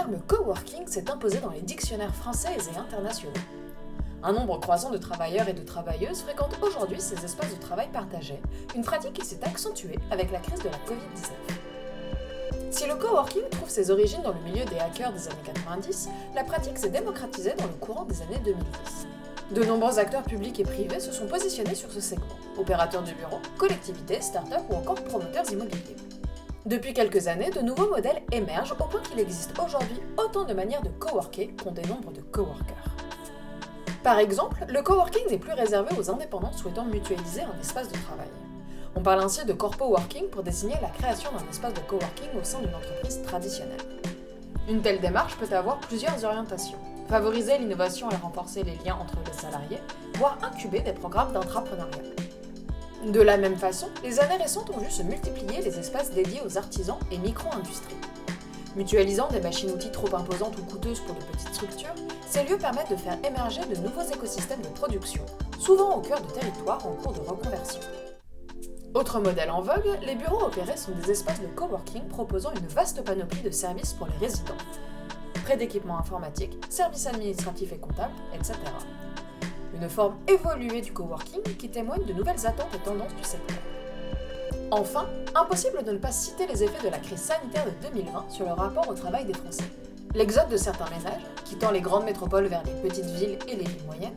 terme coworking s'est imposé dans les dictionnaires français et internationaux. Un nombre croissant de travailleurs et de travailleuses fréquentent aujourd'hui ces espaces de travail partagés, une pratique qui s'est accentuée avec la crise de la Covid-19. Si le coworking trouve ses origines dans le milieu des hackers des années 90, la pratique s'est démocratisée dans le courant des années 2010. De nombreux acteurs publics et privés se sont positionnés sur ce segment, opérateurs de bureaux, collectivités, start-up ou encore promoteurs immobiliers. Depuis quelques années, de nouveaux modèles émergent au point qu'il existe aujourd'hui autant de manières de coworker qu'on dénombre de coworkers. Par exemple, le coworking n'est plus réservé aux indépendants souhaitant mutualiser un espace de travail. On parle ainsi de corpo-working pour désigner la création d'un espace de coworking au sein d'une entreprise traditionnelle. Une telle démarche peut avoir plusieurs orientations. Favoriser l'innovation et renforcer les liens entre les salariés, voire incuber des programmes d'intrapreneuriat. De la même façon, les années récentes ont vu se multiplier les espaces dédiés aux artisans et micro-industries. Mutualisant des machines-outils trop imposantes ou coûteuses pour de petites structures, ces lieux permettent de faire émerger de nouveaux écosystèmes de production, souvent au cœur de territoires en cours de reconversion. Autre modèle en vogue, les bureaux opérés sont des espaces de coworking proposant une vaste panoplie de services pour les résidents. Prêt d'équipements informatiques, services administratifs et comptables, etc. Une forme évoluée du coworking qui témoigne de nouvelles attentes et tendances du secteur. Enfin, impossible de ne pas citer les effets de la crise sanitaire de 2020 sur le rapport au travail des Français. L'exode de certains ménages, quittant les grandes métropoles vers les petites villes et les villes moyennes,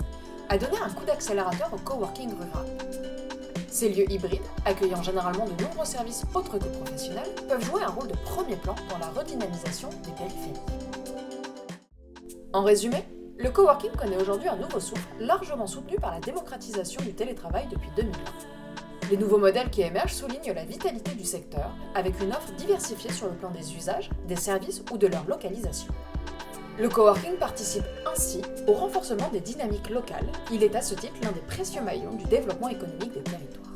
a donné un coup d'accélérateur au coworking rural. Ces lieux hybrides, accueillant généralement de nombreux services autres que professionnels, peuvent jouer un rôle de premier plan dans la redynamisation des périphéries. En résumé, le coworking connaît aujourd'hui un nouveau souffle largement soutenu par la démocratisation du télétravail depuis 2020. Les nouveaux modèles qui émergent soulignent la vitalité du secteur, avec une offre diversifiée sur le plan des usages, des services ou de leur localisation. Le coworking participe ainsi au renforcement des dynamiques locales. Il est à ce titre l'un des précieux maillons du développement économique des territoires.